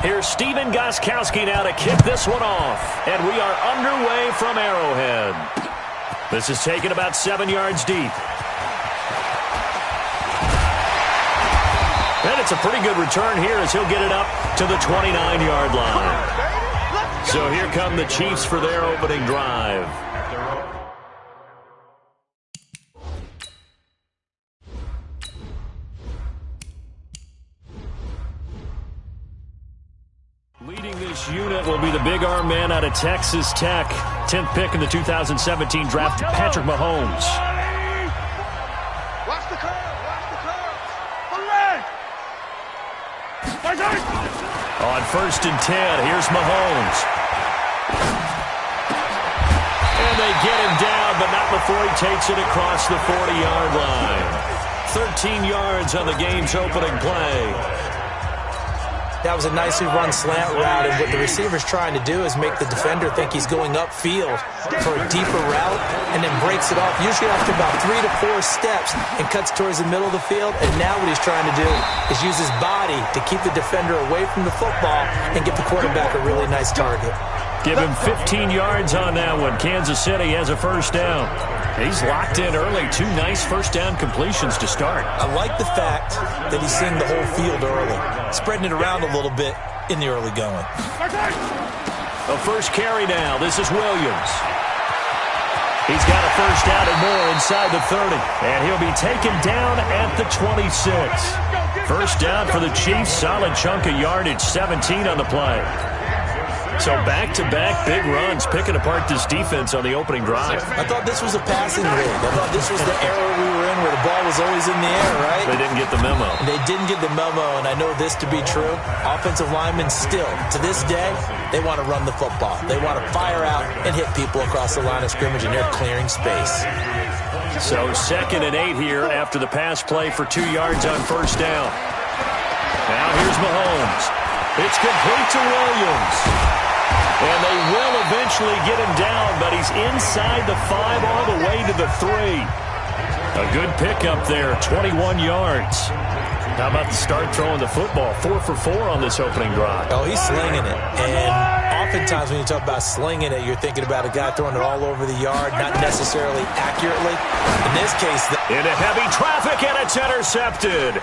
Here's Steven Gostkowski now to kick this one off. And we are underway from Arrowhead. This is taken about 7 yards deep. And it's a pretty good return here as he'll get it up to the 29-yard line. So here come the Chiefs for their opening drive. Leading this unit will be the big arm man out of Texas Tech. 10th pick in the 2017 draft, Patrick Mahomes. Watch the curve. On 1st and 10, here's Mahomes. And they get him down, but not before he takes it across the 40-yard line. 13 yards on the game's opening play. That was a nicely run slant route, and what the receiver's trying to do is make the defender think he's going upfield for a deeper route and then breaks it off, usually after about 3 to 4 steps, and cuts towards the middle of the field. And now what he's trying to do is use his body to keep the defender away from the football and get the quarterback a really nice target. Give him 15 yards on that one. Kansas City has a first down. He's locked in early. 2 nice first down completions to start. I like the fact that he's seeing the whole field early, spreading it around a little bit in the early going. A first carry now. This is Williams. He's got a first down and more inside the 30. And he'll be taken down at the 26. First down for the Chiefs. Solid chunk of yardage. 17 on the play. So back-to-back big runs, picking apart this defense on the opening drive. I thought this was a passing rig. I thought this was the era we were in where the ball was always in the air, right? They didn't get the memo. They didn't get the memo, and I know this to be true. Offensive linemen still, to this day, they want to run the football. They want to fire out and hit people across the line of scrimmage, and they're clearing space. So 2nd and 8 here after the pass play for 2 yards on first down. Now here's Mahomes. It's complete to Williams. And they will eventually get him down, but he's inside the 5 all the way to the 3. A good pickup there, 21 yards. How about the start throwing the football? 4 for 4 on this opening drive. Oh, he's slinging it. And oftentimes when you talk about slinging it, you're thinking about a guy throwing it all over the yard, not necessarily accurately. In this case... Into heavy traffic, and it's intercepted.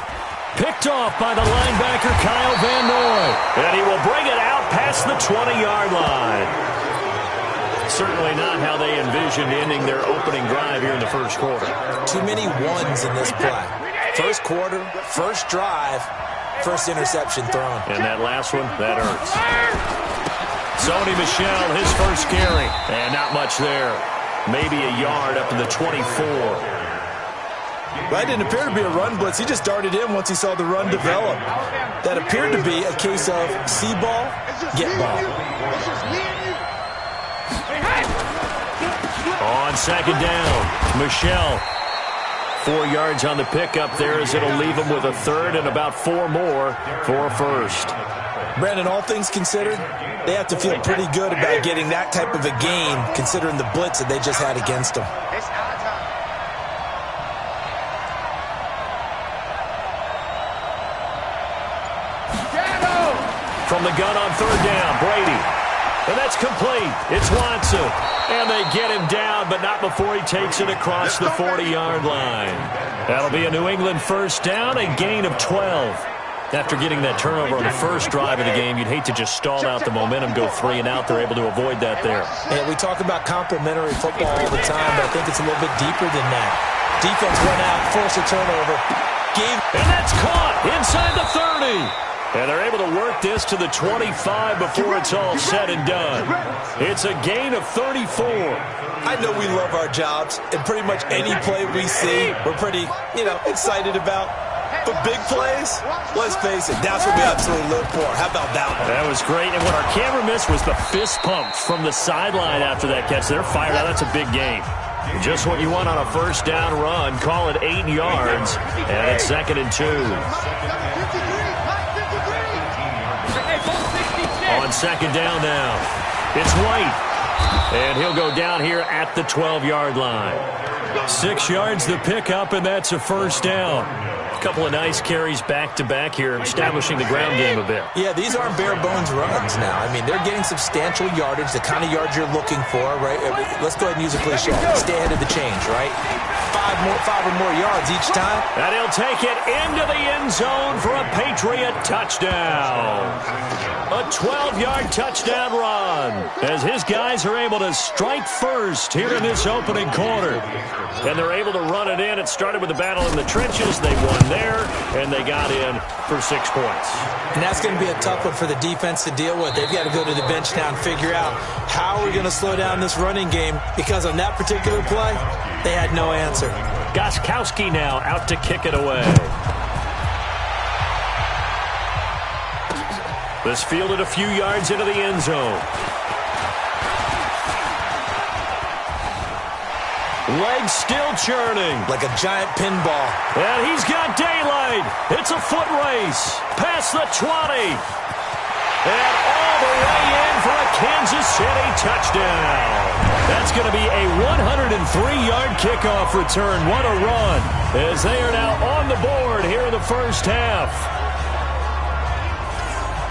Picked off by the linebacker, Kyle Van Noy. And he will bring it out past the 20-yard line. Certainly not how they envisioned ending their opening drive here in the first quarter. Too many ones in this play. First quarter, first drive, first interception thrown. And that last one, that hurts. Sony Michel, his first carry. And not much there. Maybe a yard up to the 24. That didn't appear to be a run blitz. He just darted in once he saw the run develop. That appeared to be a case of see ball, get ball. On 2nd down, Michel. 4 yards on the pickup there as it'll leave him with a 3rd and about 4 more for a first. Brandon, all things considered, they have to feel pretty good about getting that type of a gain considering the blitz that they just had against them. From the gun on 3rd down, Brady. And that's complete. It's Watson. And they get him down, but not before he takes it across the 40-yard line. That'll be a New England first down, a gain of 12. After getting that turnover on the first drive of the game, you'd hate to just stall out the momentum, go 3 and out. They're able to avoid that there. And we talk about complementary football all the time, but I think it's a little bit deeper than that. Defense went out, forced a turnover. And that's caught inside the 30. And they're able to work this to the 25 before it's all said and done. It's a gain of 34. I know we love our jobs, and pretty much any play we see, we're pretty, excited about. But big plays, let's face it, that's what we absolutely live for. How about that one? That was great. And what our camera missed was the fist pumps from the sideline after that catch. They're fired out. That's a big gain. Just what you want on a first down run. Call it 8 yards. And it's 2nd and 2. On 2nd down now, it's White. And he'll go down here at the 12-yard line. 6 yards the pickup, and that's a first down. A couple of nice carries back-to-back here, establishing the ground game a bit. Yeah, these aren't bare-bones runs now. I mean, they're getting substantial yardage, the kind of yards you're looking for, right? Let's go ahead and use a cliche. Stay ahead of the change, right? Five or more yards each time. And he'll take it into the end zone for a Patriot touchdown. A 12-yard touchdown run as his guys are able to strike first here in this opening quarter. And they're able to run it in. It started with the battle in the trenches. They won there, and they got in for 6 points. And that's going to be a tough one for the defense to deal with. They've got to go to the bench now and figure out how we're going to slow down this running game, because on that particular play, they had no answer. Gostkowski now out to kick it away. This fielded a few yards into the end zone. Legs still churning. Like a giant pinball. And he's got daylight. It's a foot race. Past the 20. And all the way in for a Kansas City touchdown. That's going to be a 103-yard kickoff return. What a run. As they are now on the board here in the first half.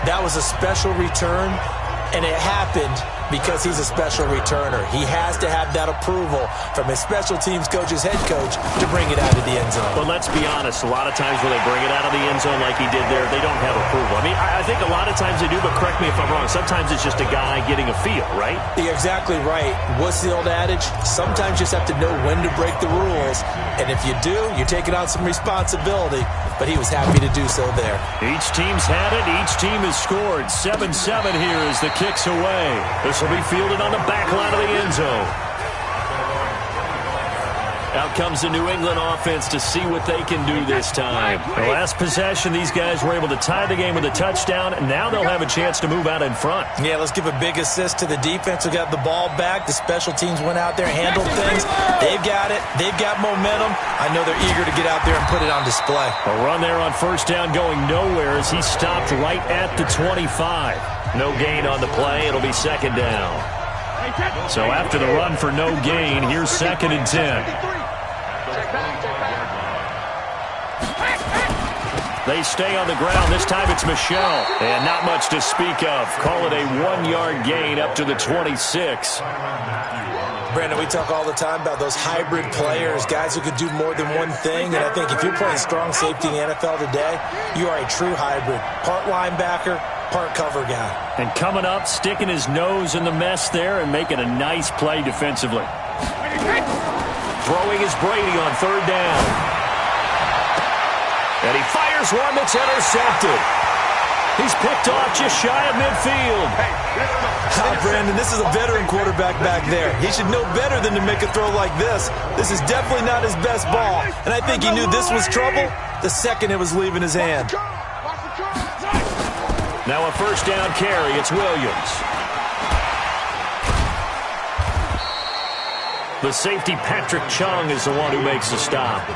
That was a special return, and it happened because he's a special returner. He has to have that approval from his special teams coach's head coach to bring it out of the end zone. But let's be honest, a lot of times when they bring it out of the end zone like he did there, they don't have approval. I mean, I think a lot of times they do, but correct me if I'm wrong. Sometimes it's just a guy getting a feel, right? You're exactly right. What's the old adage? Sometimes you just have to know when to break the rules, and if you do, you're taking on some responsibility. But he was happy to do so there. Each team's had it. Each team has scored. 7-7 here as the kick's away. This will be fielded on the back line of the end zone. Out comes the New England offense to see what they can do this time. The last possession, these guys were able to tie the game with a touchdown, and now they'll have a chance to move out in front. Yeah, let's give a big assist to the defense who got the ball back. The special teams went out there, handled things. They've got it. They've got momentum. I know they're eager to get out there and put it on display. A run there on first down going nowhere as he stopped right at the 25. No gain on the play. It'll be second down. So after the run for no gain, here's 2nd and 10. They stay on the ground. This time it's Michel. And not much to speak of. Call it a 1-yard gain up to the 26. Brandon, we talk all the time about those hybrid players, guys who could do more than one thing. And I think if you're playing strong safety in the NFL today, you are a true hybrid. Part linebacker, part cover guy. And coming up, sticking his nose in the mess there and making a nice play defensively. Throwing is Brady on 3rd down. And he fires one that's intercepted. He's picked off just shy of midfield. Brandon, this is a veteran quarterback back there. He should know better than to make a throw like this. This is definitely not his best ball. And I think he knew this was trouble the second it was leaving his hand. Now a first down carry. It's Williams. The safety, Patrick Chung, is the one who makes the stop.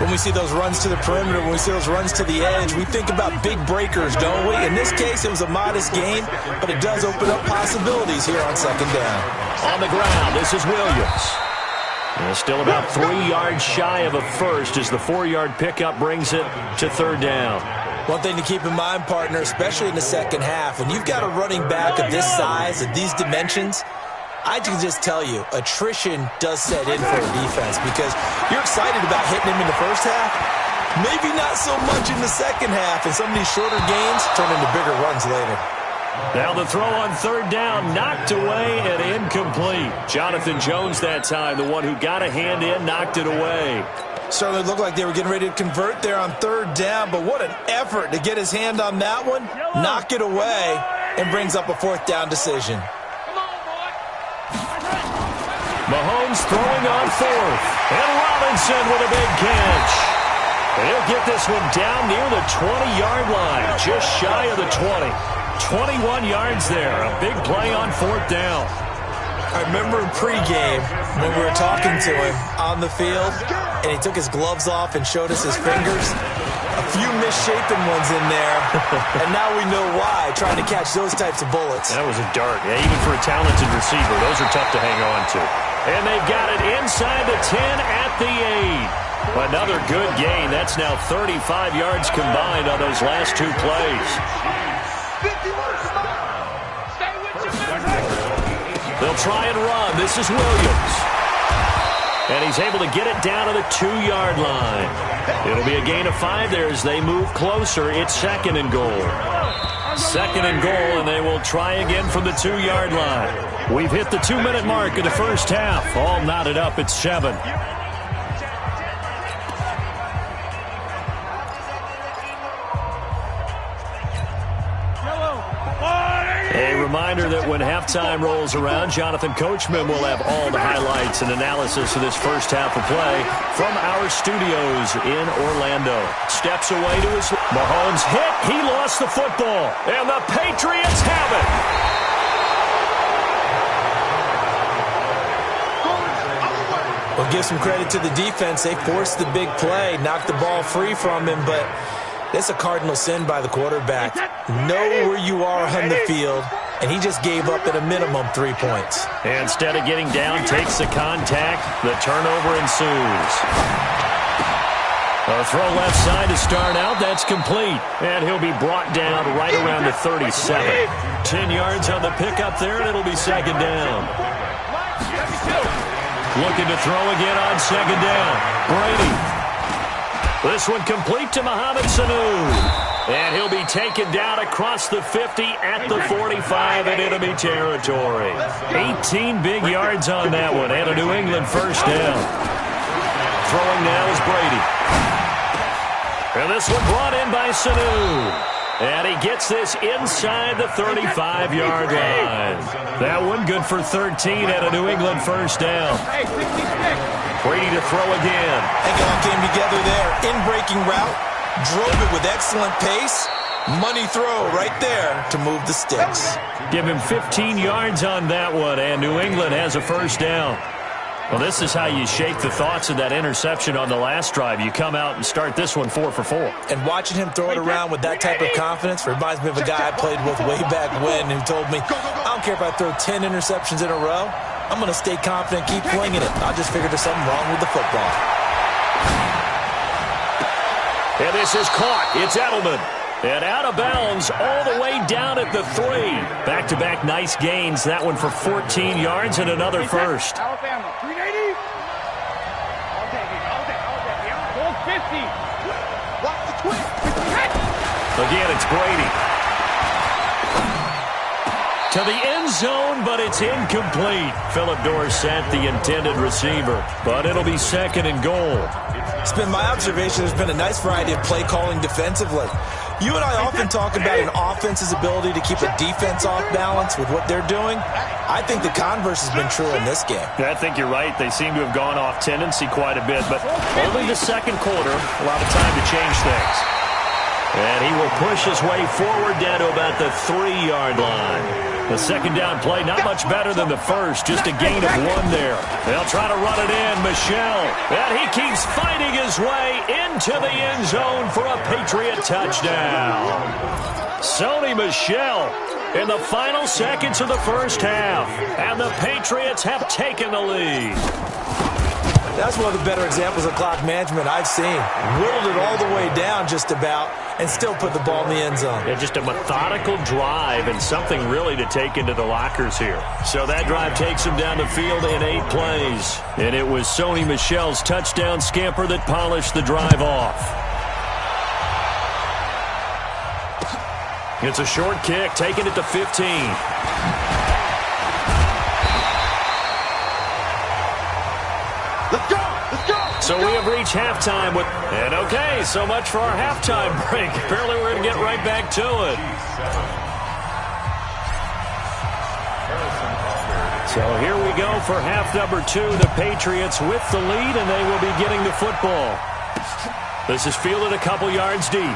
When we see those runs to the perimeter, when we see those runs to the edge, we think about big breakers, don't we? In this case, it was a modest gain, but it does open up possibilities here on 2nd down. On the ground, this is Williams. And still about 3 yards shy of a first as the 4-yard pickup brings it to 3rd down. One thing to keep in mind, partner, especially in the second half, when you've got a running back of this size, of these dimensions, I can just tell you, attrition does set in for a defense because you're excited about hitting him in the first half. Maybe not so much in the second half, and some of these shorter gains turn into bigger runs later. Now the throw on 3rd down, knocked away and incomplete. Jonathan Jones that time, the one who got a hand in, knocked it away. Certainly looked like they were getting ready to convert there on 3rd down, but what an effort to get his hand on that one, knock it away, and brings up a 4th down decision. Mahomes throwing on 4th. And Robinson with a big catch. And he'll get this one down near the 20-yard line, just shy of the 20. 21 yards there. A big play on 4th down. I remember in pregame when we were talking to him on the field, and he took his gloves off and showed us his fingers. A few misshapen ones in there, and now we know why, trying to catch those types of bullets. That was a dart. Yeah, even for a talented receiver, those are tough to hang on to. And they've got it inside the 10 at the 8. Another good gain. That's now 35 yards combined on those last two plays. They'll try and run. This is Williams. And he's able to get it down to the 2-yard line. It'll be a gain of 5 there as they move closer. It's second and goal. Second and goal, and they will try again from the 2-yard line. We've hit the 2-minute mark of the first half. All knotted up at 7. A reminder that when halftime rolls around, Jonathan Coachman will have all the highlights and analysis of this first half of play from our studios in Orlando. Steps away to his... Mahomes hit. He lost the football. And the Patriots have it. Well, give some credit to the defense. They forced the big play, knocked the ball free from him, but that's a cardinal sin by the quarterback. Know where you are on the field, and he just gave up at a minimum 3 points. Instead of getting down, takes the contact. The turnover ensues. A throw left side to start out. That's complete. And he'll be brought down right around the 37. 10 yards on the pickup there, and it'll be second down. Looking to throw again on second down. Brady. This one complete to Mohamed Sanu. And he'll be taken down across the 50 at the 45 in enemy territory. 18 big yards on that one, and a New England first down. Throwing now is Brady. And this one brought in by Sanu. And he gets this inside the 35-yard line. That one good for 13 at a New England first down. Brady to throw again. And it all came together there. In-breaking route. Drove it with excellent pace. Money throw right there to move the sticks. Give him 15 yards on that one, and New England has a first down. Well, this is how you shake the thoughts of that interception on the last drive. You come out and start this one 4 for 4. And watching him throw it around with that type of confidence reminds me of a guy I played with way back when who told me, I don't care if I throw 10 interceptions in a row. I'm going to stay confident, keep flinging it. I just figured there's something wrong with the football. And this is caught. It's Edelman. And out of bounds all the way down at the 3. Back-to-back nice gains. That one for 14 yards and another first. Alabama, 380. I'll take it. I'll take it. Goal 50. Watch the twist. Again, it's Brady. To the end zone, but it's incomplete. Philip Dorsett, the intended receiver. But it'll be second and goal. It's been my observation there's been a nice variety of play calling defensively. You and I often talk about an offense's ability to keep a defense off balance with what they're doing. I think the converse has been true in this game. I think you're right. They seem to have gone off tendency quite a bit, but only the second quarter, a lot of time to change things. And he will push his way forward down to about the 3-yard line. The second down play, not much better than the first, just a gain of 1 there. They'll try to run it in, Michel. And he keeps fighting his way into the end zone for a Patriot touchdown. Sony Michel in the final seconds of the first half. And the Patriots have taken the lead. That's one of the better examples of clock management I've seen. Whittled it all the way down just about and still put the ball in the end zone. Yeah, just a methodical drive and something really to take into the lockers here. So that drive takes him down the field in 8 plays. And it was Sony Michel's touchdown scamper that polished the drive off. It's a short kick, taking it to 15. Let's go! Let's go! So we have reached halftime with... And okay, so much for our halftime break. Apparently we're going to get right back to it. So here we go for half number 2. The Patriots with the lead, and they will be getting the football. This is fielded a couple yards deep.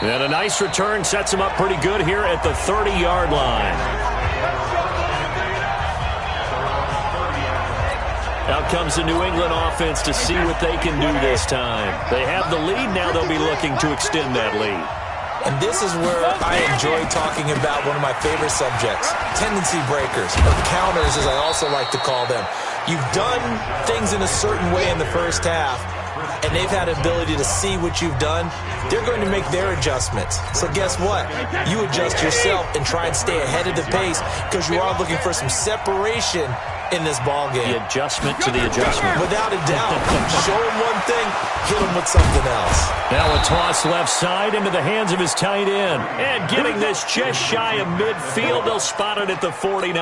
And a nice return sets him up pretty good here at the 30-yard line. Out comes the New England offense to see what they can do this time. They have the lead. Now they'll be looking to extend that lead. And this is where I enjoy talking about one of my favorite subjects, tendency breakers, or counters as I also like to call them. You've done things in a certain way in the first half, and they've had the ability to see what you've done. They're going to make their adjustments. So guess what? You adjust yourself and try and stay ahead of the pace because you are looking for some separation in this ball game. The adjustment to the adjustment. Without a doubt. Show him one thing, hit him with something else. Now a toss left side into the hands of his tight end. And getting this just shy of midfield, they'll spot it at the 49.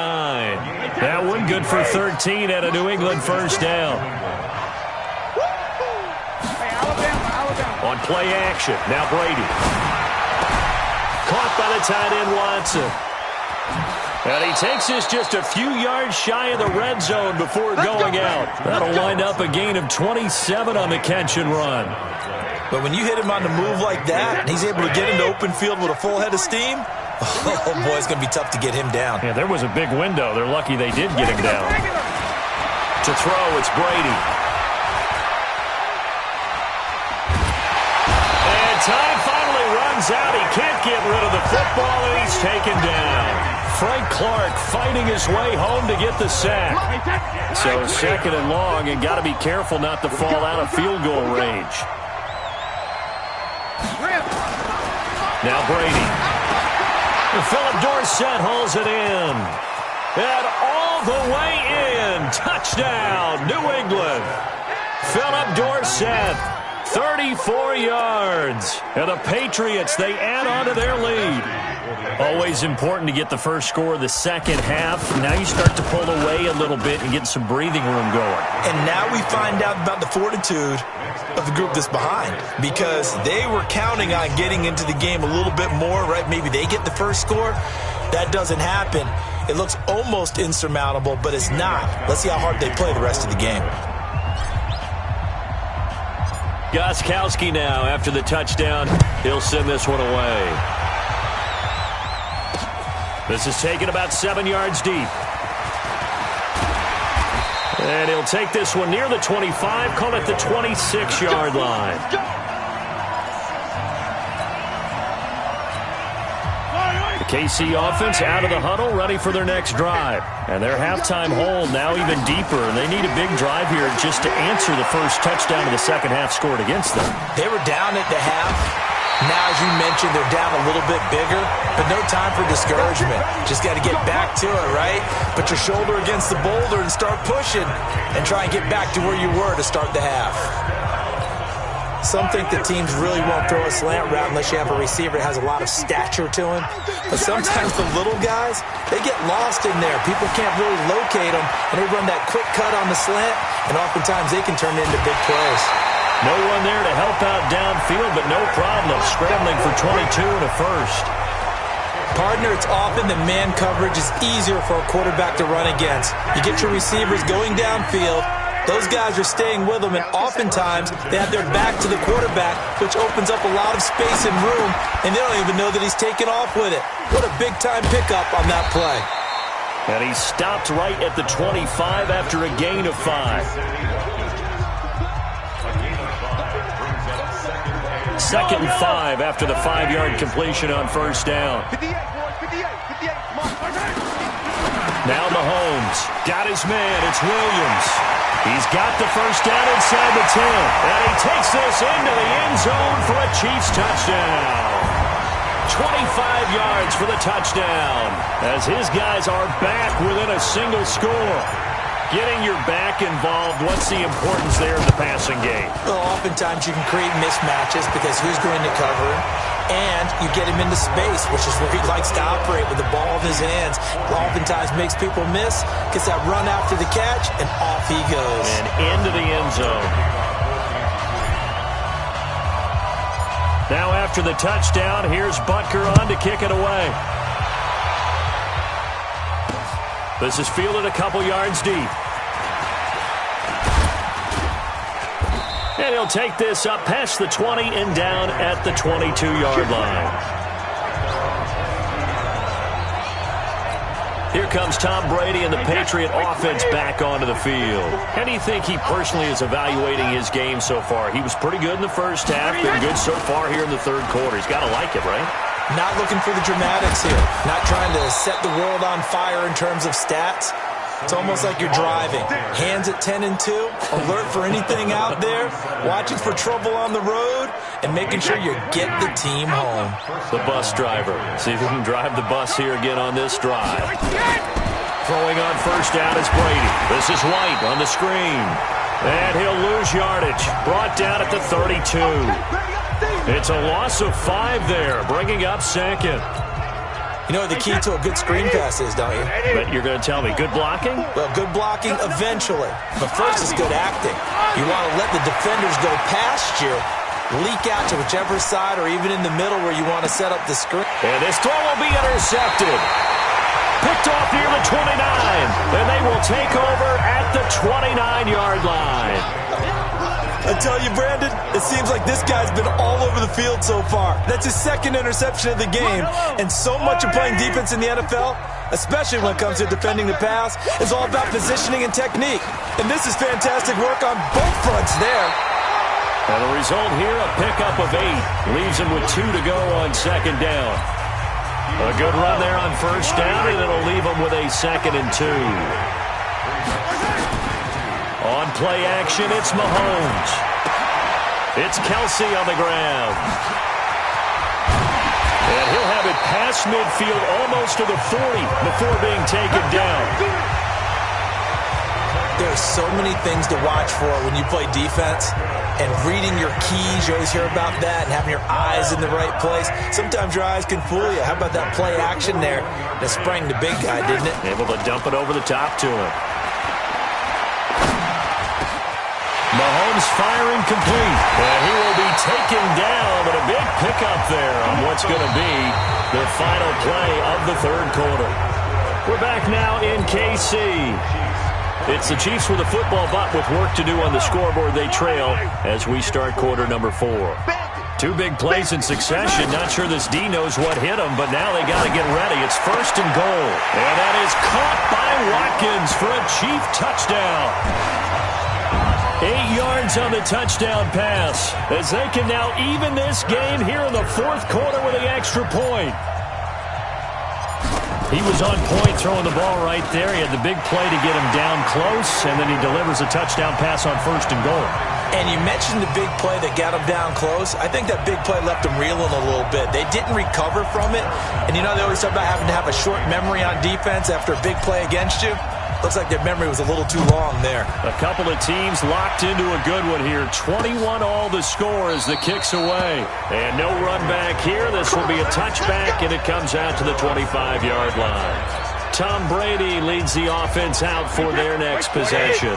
That one good for 13 at a New England first down. On play action, now Brady. Caught by the tight end Watson. And he takes this just a few yards shy of the red zone before going out. That'll wind up a gain of 27 on the catch and run. But when you hit him on the move like that, and he's able to get into open field with a full head of steam, oh boy, it's going to be tough to get him down. Yeah, there was a big window. They're lucky they did get him down. To throw, it's Brady. And time finally runs out. He can't get rid of the football, and he's taken down. Frank Clark fighting his way home to get the sack. So second and long, and got to be careful not to fall out of field goal range. Now Brady. Philip Dorsett hauls it in. And all the way in. Touchdown, New England. Philip Dorsett, 34 yards. And the Patriots, they add on to their lead. Always important to get the first score of the second half. Now you start to pull away a little bit and get some breathing room going. And now we find out about the fortitude of the group that's behind, because they were counting on getting into the game a little bit more, right? Maybe they get the first score. That doesn't happen. It looks almost insurmountable, but it's not. Let's see how hard they play the rest of the game. Gostkowski now after the touchdown. He'll send this one away. This is taken about 7 yards deep. And he'll take this one near the 25, call it the 26-yard line. The KC offense out of the huddle, ready for their next drive. And their halftime hole now even deeper. And they need a big drive here just to answer the first touchdown of the second half scored against them. They were down at the half. Now, as you mentioned, they're down a little bit bigger, but no time for discouragement. Just got to get back to it, right? Put your shoulder against the boulder and start pushing and try and get back to where you were to start the half. Some think that teams really won't throw a slant route unless you have a receiver that has a lot of stature to him. But sometimes the little guys, they get lost in there. People can't really locate them, and they run that quick cut on the slant, and oftentimes they can turn into big plays. No one there to help out downfield, but no problem. Scrambling for 22 and a first. Partner, it's often that man coverage is easier for a quarterback to run against. You get your receivers going downfield. Those guys are staying with them, and oftentimes they have their back to the quarterback, which opens up a lot of space and room, and they don't even know that he's taken off with it. What a big-time pickup on that play. And he stopped right at the 25 after a gain of 5. Second and 5 after the 5-yard completion on first down. Now Mahomes got his man. It's Williams. He's got the first down inside the 10. And he takes this into the end zone for a Chiefs touchdown. 25 yards for the touchdown as his guys are back within a single score. Getting your back involved, what's the importance there in the passing game? Well, oftentimes you can create mismatches because who's going to cover him? And you get him into space, which is where he likes to operate with the ball in his hands. Oftentimes makes people miss, gets that run after the catch, and off he goes. And into the end zone. Now after the touchdown, here's Butker on to kick it away. This is fielded a couple yards deep. And he'll take this up past the 20 and down at the 22-yard line. Here comes Tom Brady and the Patriot offense back onto the field. How do you think he personally is evaluating his game so far? He was pretty good in the first half, been good so far here in the third quarter. He's got to like it, right? Not looking for the dramatics here. Not trying to set the world on fire in terms of stats. It's almost like you're driving. Hands at 10 and 2, alert for anything out there, watching for trouble on the road, and making sure you get the team home. The bus driver. See if he can drive the bus here again on this drive. Throwing on first down is Brady. This is White on the screen. And he'll lose yardage. Brought down at the 32. It's a loss of 5 there, bringing up second. You know what the key to a good screen pass is, don't you? But you're going to tell me, good blocking? Well, good blocking eventually. But first is good acting. You want to let the defenders go past you, leak out to whichever side or even in the middle where you want to set up the screen. And this throw will be intercepted. Picked off near the 29. And they will take over at the 29-yard line. I tell you, Brandon, it seems like this guy's been all over the field so far. That's his second interception of the game. And so much of playing defense in the NFL, especially when it comes to defending the pass, is all about positioning and technique. And this is fantastic work on both fronts there. And the result here, a pickup of 8. Leaves him with 2 to go on second down. A good run there on first down, and it'll leave him with a 2nd and 2. On play action, it's Mahomes. It's KC on the ground. And he'll have it past midfield almost to the 40 before being taken down. There's so many things to watch for when you play defense. And reading your keys, you always hear about that, and having your eyes in the right place. Sometimes your eyes can fool you. How about that play action there that sprang the big guy, didn't it? Able to dump it over the top to him. Mahomes firing complete. And he will be taken down, but a big pickup there on what's going to be the final play of the third quarter. We're back now in KC. It's the Chiefs with a football, but with work to do on the scoreboard, they trail as we start quarter number 4. 2 big plays in succession. Not sure this D knows what hit him, but now they got to get ready. It's 1st and goal. And that is caught by Watkins for a Chief touchdown. 8 yards on the touchdown pass as they can now even this game here in the 4th quarter with the extra point. He was on point throwing the ball right there. He had the big play to get him down close, and then he delivers a touchdown pass on 1st and goal. And you mentioned the big play that got him down close. I think that big play left him reeling a little bit. They didn't recover from it. And you know they always talk about having to have a short memory on defense after a big play against you. Looks like their memory was a little too long there. A couple of teams locked into a good one here. 21 all the score as the kick's away. And no run back here. This will be a touchback, and it comes out to the 25-yard line. Tom Brady leads the offense out for their next possession.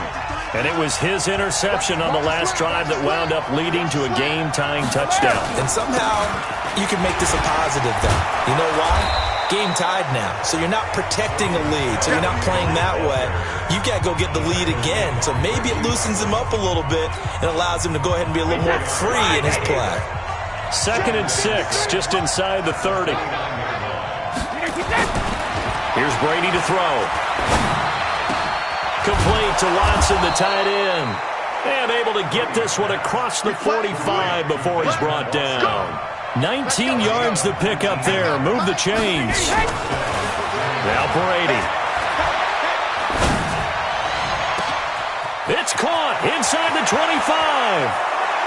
And it was his interception on the last drive that wound up leading to a game-tying touchdown. And somehow you can make this a positive then. You know why? Game tied now, so you're not protecting a lead, so you're not playing that way. You got to go get the lead again, so maybe it loosens him up a little bit and allows him to go ahead and be a little more free in his play. 2nd and 6, just inside the 30. Here's Brady to throw. Complete to Watson, the tight end. And able to get this one across the 45 before he's brought down. 19 yards to pick up there. Move the chains. Now Brady. It's caught inside the 25.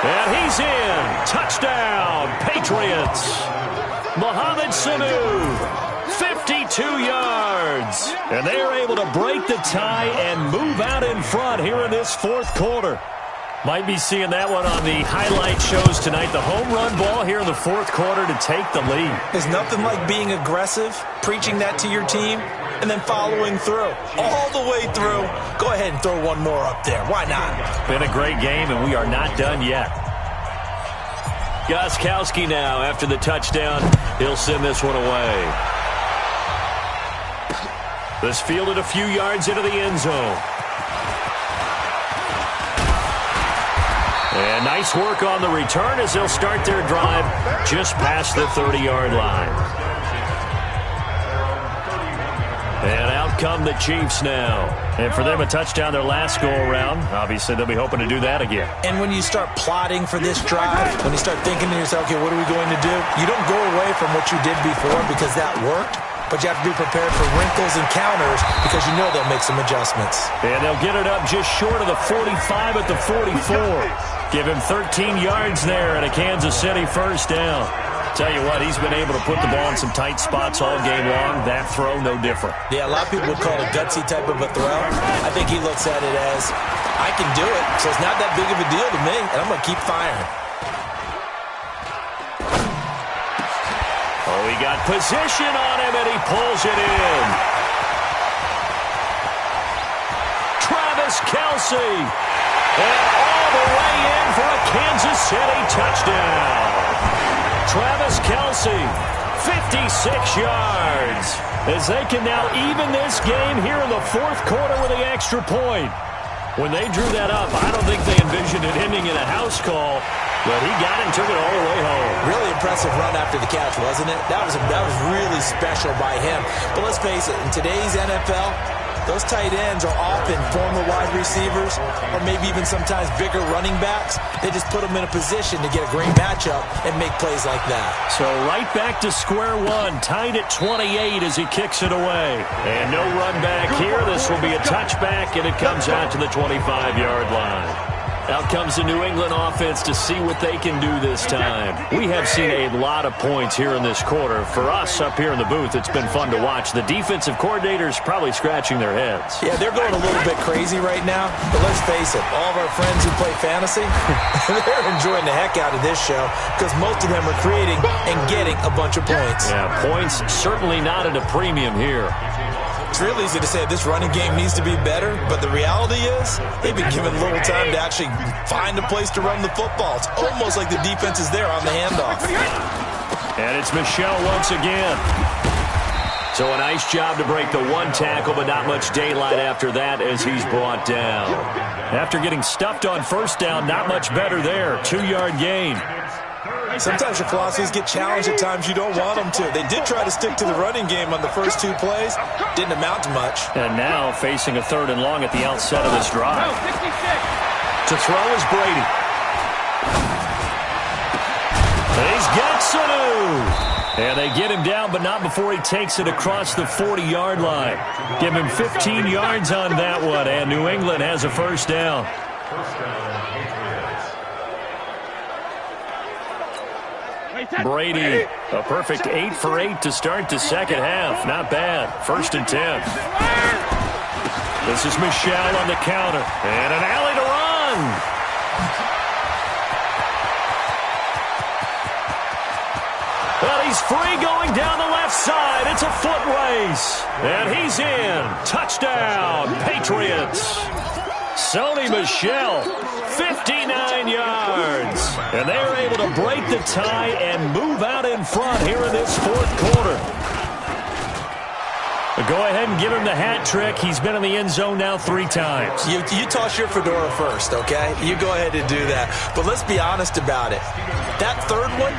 And he's in. Touchdown, Patriots. Mohamed Sanu, 52 yards. And they are able to break the tie and move out in front here in this 4th quarter. Might be seeing that one on the highlight shows tonight. The home run ball here in the 4th quarter to take the lead. There's nothing like being aggressive, preaching that to your team, and then following through. All the way through. Go ahead and throw one more up there. Why not? Been a great game, and we are not done yet. Gostkowski now after the touchdown. He'll send this one away. This fielded a few yards into the end zone. And nice work on the return as they'll start their drive just past the 30-yard line. And out come the Chiefs now. And for them, a touchdown their last go-around. Obviously, they'll be hoping to do that again. And when you start plotting for this drive, when you start thinking to yourself, okay, what are we going to do? You don't go away from what you did before because that worked. But you have to be prepared for wrinkles and counters because you know they'll make some adjustments. And they'll get it up just short of the 45 at the 44. Give him 13 yards there and a Kansas City first down. Tell you what, he's been able to put the ball in some tight spots all game long. That throw, no different. Yeah, a lot of people would call it a gutsy type of a throw. I think he looks at it as, I can do it, so it's not that big of a deal to me, and I'm going to keep firing. Oh, he got position on him, and he pulls it in. Travis Kelce. And all the way in for a Kansas City touchdown. Travis Kelce, 56 yards. As they can now even this game here in the fourth quarter with the extra point. When they drew that up, I don't think they envisioned it ending in a house call. But he got it and took it all the way home. Really impressive run after the catch, wasn't it? That was really special by him. But let's face it, in today's NFL, those tight ends are often former wide receivers or maybe even sometimes bigger running backs. They just put them in a position to get a great matchup and make plays like that. So right back to square one, tied at 28 as he kicks it away. And no run back here. This will be a touchback, and it comes out to the 25-yard line. Out comes the New England offense to see what they can do this time. We have seen a lot of points here in this quarter. For us up here in the booth, it's been fun to watch. The defensive coordinators probably scratching their heads. Yeah, they're going a little bit crazy right now. But let's face it, all of our friends who play fantasy, they're enjoying the heck out of this show because most of them are creating and getting a bunch of points. Yeah, points certainly not at a premium here. It's real easy to say this running game needs to be better, but the reality is they've been given little time to actually find a place to run the football. It's almost like the defense is there on the handoff. And it's Michel once again. So a nice job to break the one tackle, but not much daylight after that as he's brought down. After getting stuffed on first down, not much better there. 2-yard gain. Sometimes your philosophies get challenged at times you don't want them to. They did try to stick to the running game on the first 2 plays. Didn't amount to much. And now facing a 3rd and long at the outset of this drive. To throw is Brady. He's got Sanu. And they get him down, but not before he takes it across the 40-yard line. Give him 15 yards on that one, and New England has a first down. Brady, a perfect 8 for 8 to start the second half. Not bad. 1st and 10. This is Michel on the counter. And an alley to run. But he's free going down the left side. It's a foot race. And he's in. Touchdown, Patriots. Sony Michel, 59 yards. And they're able to break the tie and move out in front here in this fourth quarter. But go ahead and give him the hat trick. He's been in the end zone now 3 times. You toss your fedora first, okay? You go ahead and do that. But let's be honest about it. That 3rd one,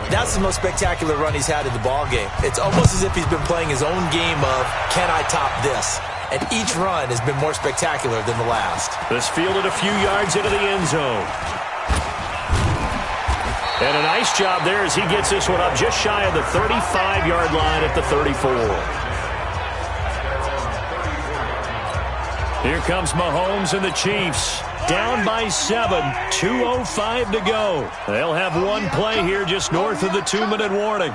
that's the most spectacular run he's had in the ball game. It's almost as if he's been playing his own game of, can I top this? And each run has been more spectacular than the last. This fielded a few yards into the end zone. And a nice job there as he gets this one up just shy of the 35-yard line at the 34. Here comes Mahomes and the Chiefs. Down by 7, 2:05 to go. They'll have one play here just north of the 2-minute warning.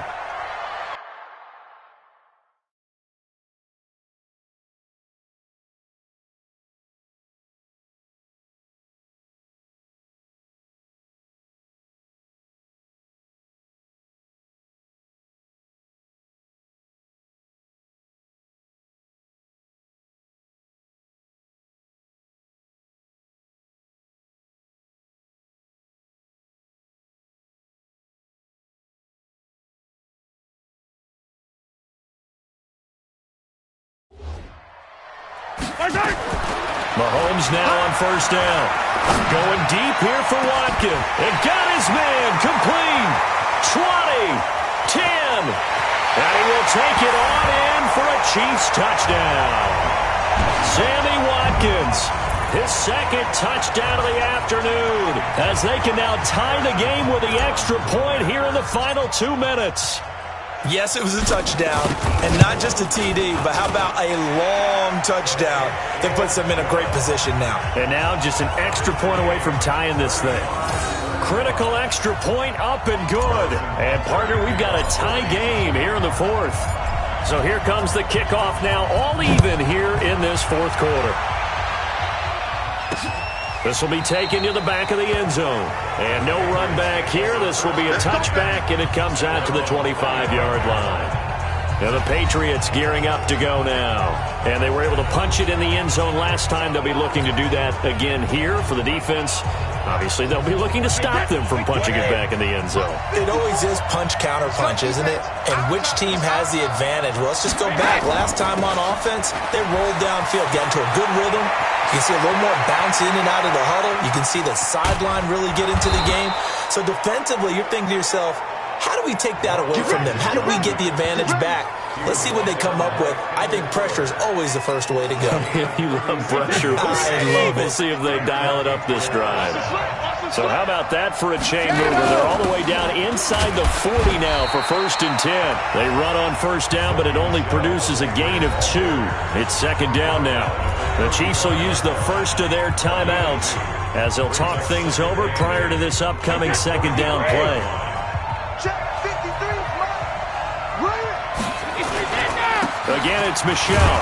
Mahomes now on first down. Going deep here for Watkins. And got his man complete. 20, 10. And he will take it on in for a Chiefs touchdown. Sammy Watkins, his second touchdown of the afternoon, as they can now tie the game with the extra point here in the final 2 minutes. Yes, it was a touchdown, and not just a TD, but how about a long touchdown that puts them in a great position now. And now just an extra point away from tying this thing. Critical extra point up and good. And, partner, we've got a tie game here in the fourth. So here comes the kickoff now, all even here in this fourth quarter. This will be taken to the back of the end zone. And no run back here. This will be a touchback, and it comes out to the 25-yard line. Now the Patriots gearing up to go now. And they were able to punch it in the end zone last time. They'll be looking to do that again here for the defense. Obviously, they'll be looking to stop them from punching it back in the end zone. It always is punch-counter-punch, isn't it? And which team has the advantage? Well, let's just go back. Last time on offense, they rolled downfield, got into a good rhythm. You can see a little more bounce in and out of the huddle. You can see the sideline really get into the game. So defensively, you're thinking to yourself, how do we take that away from them? How do we get the advantage back? Let's see what they come up with. I think pressure is always the first way to go. You love pressure. We'll see if they dial it up this drive. So how about that for a chain mover? They're all the way down inside the 40 now for 1st and 10. They run on first down, but it only produces a gain of 2. It's second down now. The Chiefs will use the first of their timeouts as they'll talk things over prior to this upcoming second down play. Again, it's Michelle.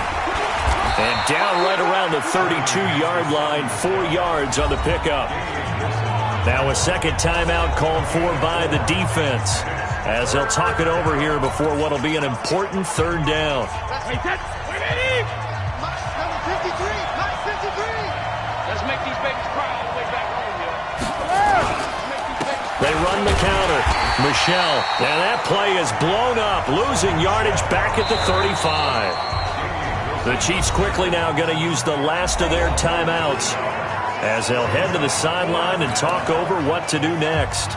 And down right around the 32-yard line, 4 yards on the pickup. Now a second timeout called for by the defense as they'll talk it over here before what will be an important third down. Let's make these babies cry all the way back home, They run the counter. Michelle. And that play is blown up, losing yardage back at the 35. The Chiefs quickly now going to use the last of their timeouts as they'll head to the sideline and talk over what to do next.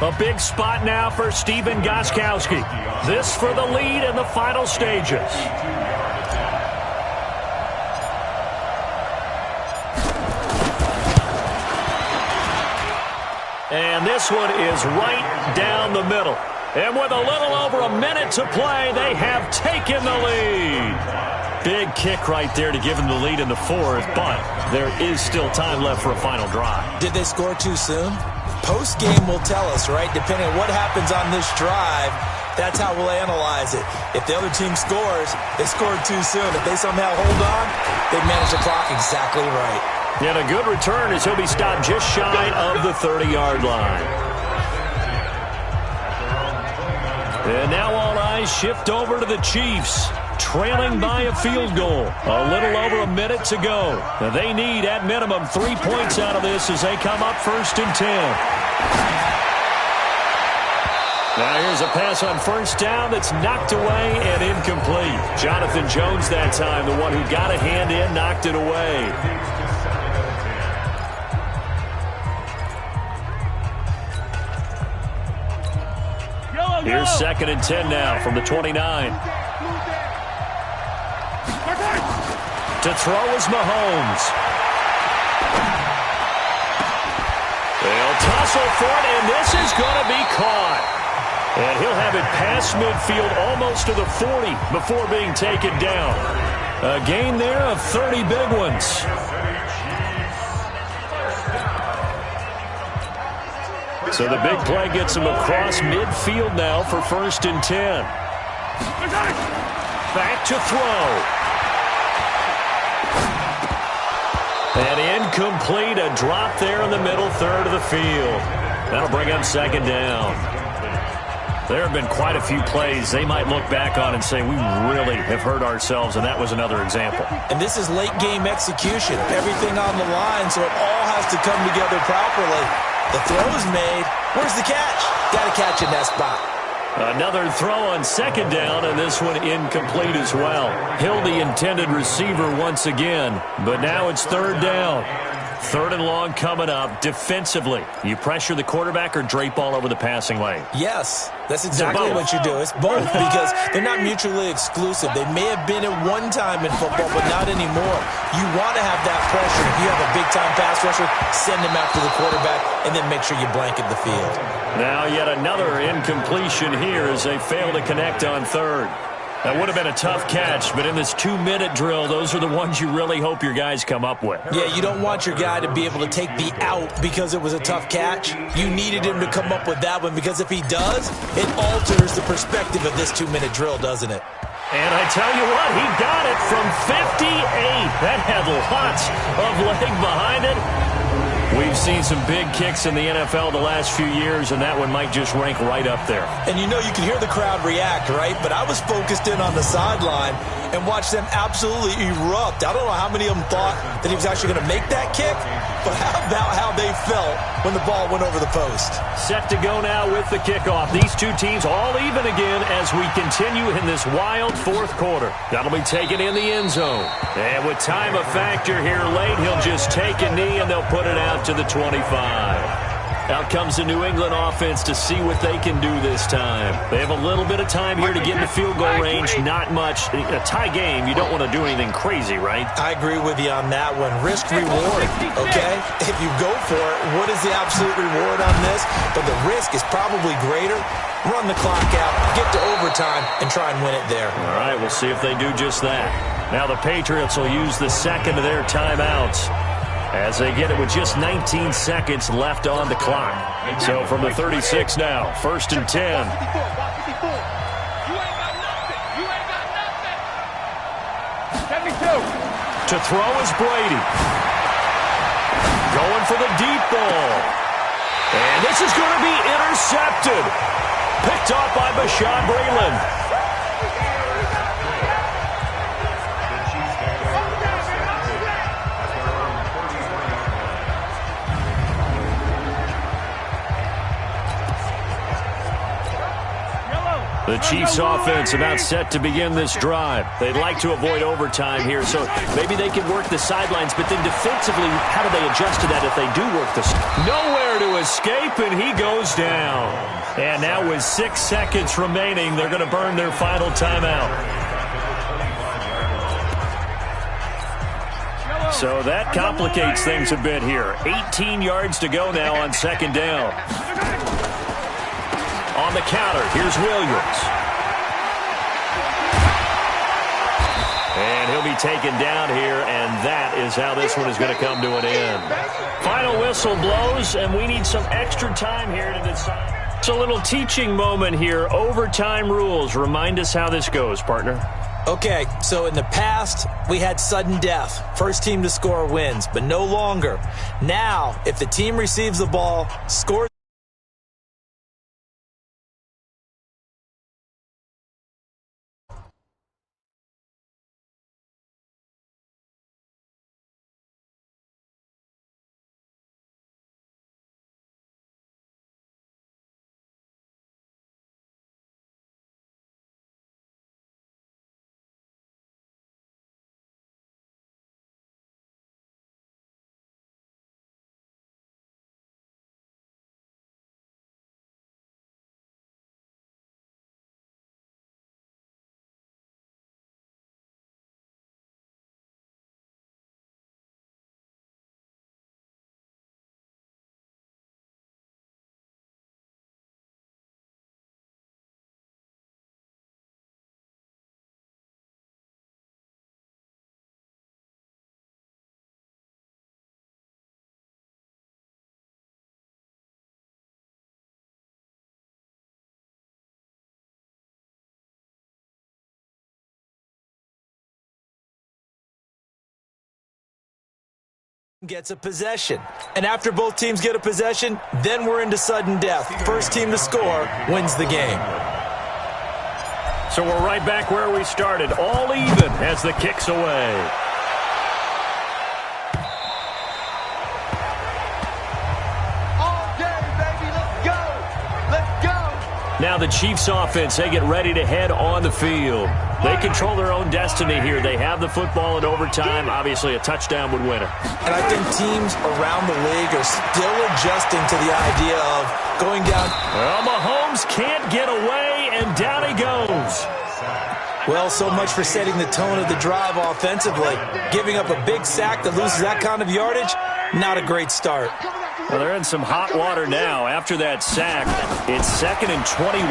A big spot now for Stephen Gostkowski. This for the lead in the final stages. And this one is right down the middle. And with a little over a minute to play, they have taken the lead. Big kick right there to give them the lead in the fourth, but there is still time left for a final drive. Did they score too soon? Post-game will tell us, right? Depending on what happens on this drive, that's how we'll analyze it. If the other team scores, they scored too soon. If they somehow hold on, they manage the clock exactly right. And a good return as he'll be stopped just shy of the 30-yard line. And now all eyes shift over to the Chiefs, trailing by a field goal. A little over a minute to go. Now they need, at minimum, 3 points out of this as they come up 1st and 10. Now here's a pass on first down that's knocked away and incomplete. Jonathan Jones that time, the one who got a hand in, knocked it away. Here's 2nd and 10 now from the 29. To throw is Mahomes. They'll tussle for it, and this is going to be caught. And he'll have it past midfield almost to the 40 before being taken down. A gain there of 30 big ones. So the big play gets him across midfield now for 1st and 10. Back to throw. And incomplete, a drop there in the middle third of the field. That'll bring up 2nd down. There have been quite a few plays they might look back on and say, we really have hurt ourselves, and that was another example. And this is late game execution. Everything on the line, so it all has to come together properly. The throw's made. Where's the catch? Got to catch in that spot. Another throw on 2nd down, and this one incomplete as well. Hill, the intended receiver once again, but now it's 3rd down. 3rd and long coming up. Defensively, you pressure the quarterback or drape all over the passing lane? Yes, that's exactly what you do. It's both because they're not mutually exclusive. They may have been at one time in football, but not anymore. You want to have that pressure. If you have a big-time pass rusher, send him after the quarterback, and then make sure you blanket the field. Now yet another incompletion here as they fail to connect on 3rd. That would have been a tough catch, but in this 2-minute drill, those are the ones you really hope your guys come up with. Yeah, you don't want your guy to be able to take the out because it was a tough catch. You needed him to come up with that one because if he does, it alters the perspective of this 2-minute drill, doesn't it? And I tell you what, he got it from 58. That had lots of leg behind it. We've seen some big kicks in the NFL the last few years, and that one might just rank right up there. And you know you can hear the crowd react, right? But I was focused in on the sideline and watched them absolutely erupt. I don't know how many of them thought that he was actually going to make that kick, but how about how they felt when the ball went over the post? Set to go now with the kickoff. These two teams all even again as we continue in this wild 4th quarter. That'll be taken in the end zone. And with time a factor here late, he'll just take a knee and they'll put it out to the 25. Out comes the New England offense to see what they can do this time. They have a little bit of time here to get in the field goal range. Not much. A tie game, you don't want to do anything crazy, right? I agree with you on that one. Risk reward, okay? If you go for it, what is the absolute reward on this? But the risk is probably greater. Run the clock out, get to overtime, and try and win it there. All right, we'll see if they do just that. Now the Patriots will use the second of their timeouts as they get it with just 19 seconds left on the clock. So from the 36 now, 1st and 10. You ain't got nothing. You ain't got nothing. 72. To throw is Brady. Going for the deep ball. And this is going to be intercepted. Picked off by Bashaud Breeland. The Chiefs offense about set to begin this drive. They'd like to avoid overtime here, so maybe they can work the sidelines, but then defensively, how do they adjust to that if they do work this? Nowhere to escape, and he goes down. And now with 6 seconds remaining, they're going to burn their final timeout. So that complicates things a bit here. 18 yards to go now on 2nd down. On the counter, here's Williams. And he'll be taken down here, and that is how this one is going to come to an end. Final whistle blows, and we need some extra time here to decide. It's a little teaching moment here. Overtime rules. Remind us how this goes, partner. Okay, so in the past, we had sudden death. First team to score wins, but no longer. Now, if the team receives the ball, scores, gets a possession. And after both teams get a possession, then we're into sudden death. First team to score wins the game. So we're right back where we started. All even as the kick's away. All day, baby. Let's go. Let's go. Now the Chiefs offense, they get ready to head on the field. They control their own destiny here. They have the football in overtime. Obviously, a touchdown would win it. And I think teams around the league are still adjusting to the idea of going down. Well, Mahomes can't get away, and down he goes. Well, so much for setting the tone of the drive offensively. Giving up a big sack that loses that kind of yardage, not a great start. Well, they're in some hot water now. After that sack, it's 2nd and 21.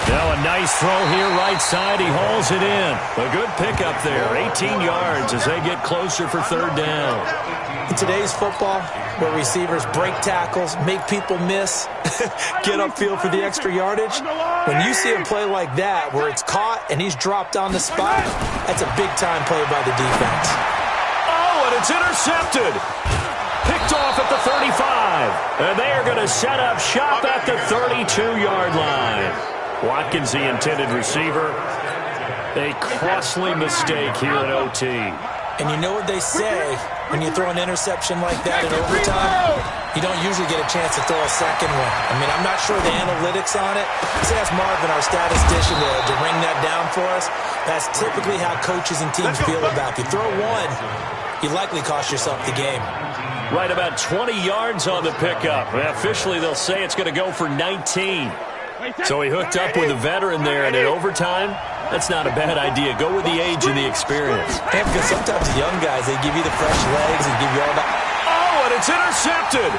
Now a nice throw here, right side. He hauls it in. A good pickup there. 18 yards as they get closer for 3rd down. In today's football, where receivers break tackles, make people miss, get upfield for the extra yardage, when you see a play like that where it's caught and he's dropped on the spot, that's a big-time play by the defense. Oh, and it's intercepted. Picked off at the 35. And they are going to set up shop at the 32-yard line. Watkins, the intended receiver. A costly mistake here at OT. And you know what they say, when you throw an interception like that in overtime, you don't usually get a chance to throw a second one. I mean, I'm not sure the analytics on it. Let's ask Marvin, our statistician, to ring that down for us. That's typically how coaches and teams feel about it. If you throw one, you likely cost yourself the game. Right about 20 yards on the pickup. Officially, they'll say it's going to go for 19. So he hooked up with a veteran there, and in overtime, that's not a bad idea. Go with the age and the experience. Yeah, because sometimes the young guys, they give you the fresh legs and give you all that. Oh, and it's intercepted.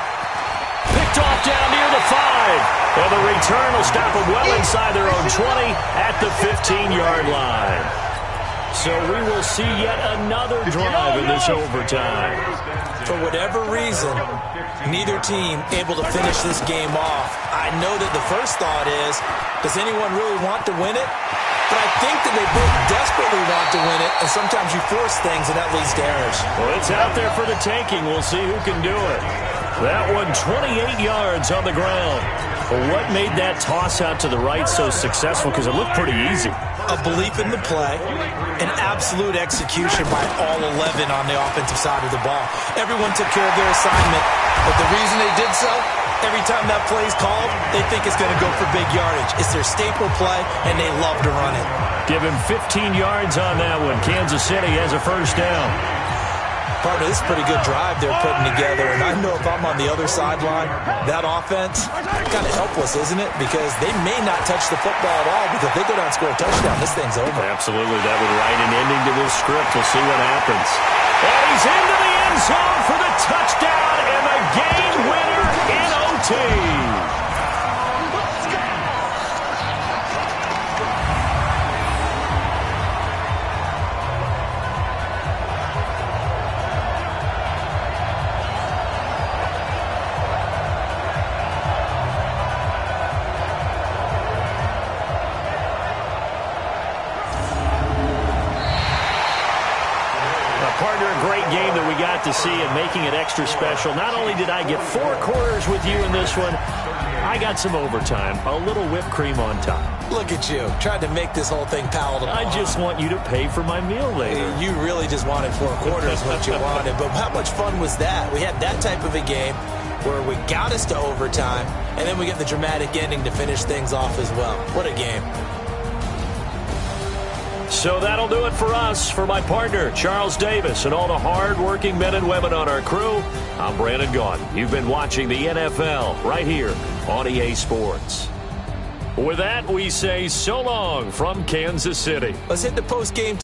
Picked off down near the 5. And the return will stop them well inside their own 20 at the 15-yard line. So we will see yet another drive in this overtime. For whatever reason, neither team able to finish this game off. I know that the first thought is, does anyone really want to win it? But I think that they both desperately want to win it, and sometimes you force things, and that leads to errors. Well, it's out there for the taking. We'll see who can do it. That one, 28 yards on the ground. Well, what made that toss out to the right so successful? Because it looked pretty easy. A belief in the play, an absolute execution by all 11 on the offensive side of the ball. Everyone took care of their assignment, but the reason they did so, every time that play is called, they think it's going to go for big yardage. It's their staple play, and they love to run it. Give him 15 yards on that one. Kansas City has a 1st down. Partner, this is a pretty good drive they're putting together, and I know if I'm on the other sideline, that offense, kind of helpless, isn't it? Because they may not touch the football at all, because if they go down and score a touchdown, this thing's over. Absolutely. That would write an ending to this script. We'll see what happens. And he's into the end zone for the touchdown and the game winner in OT. To see and making it extra special. Not only did I get 4 quarters with you in this one, I got some overtime, a little whipped cream on top. Look at you, trying to make this whole thing palatable. I just want you to pay for my meal later. You really just wanted 4 quarters what you wanted, but how much fun was that? We had that type of a game where we got us to overtime, and then we get the dramatic ending to finish things off as well. What a game. So that'll do it for us. For my partner, Charles Davis, and all the hard-working men and women on our crew, I'm Brandon Gaudin. You've been watching the NFL right here on EA Sports. With that, we say so long from Kansas City. Let's hit the post-game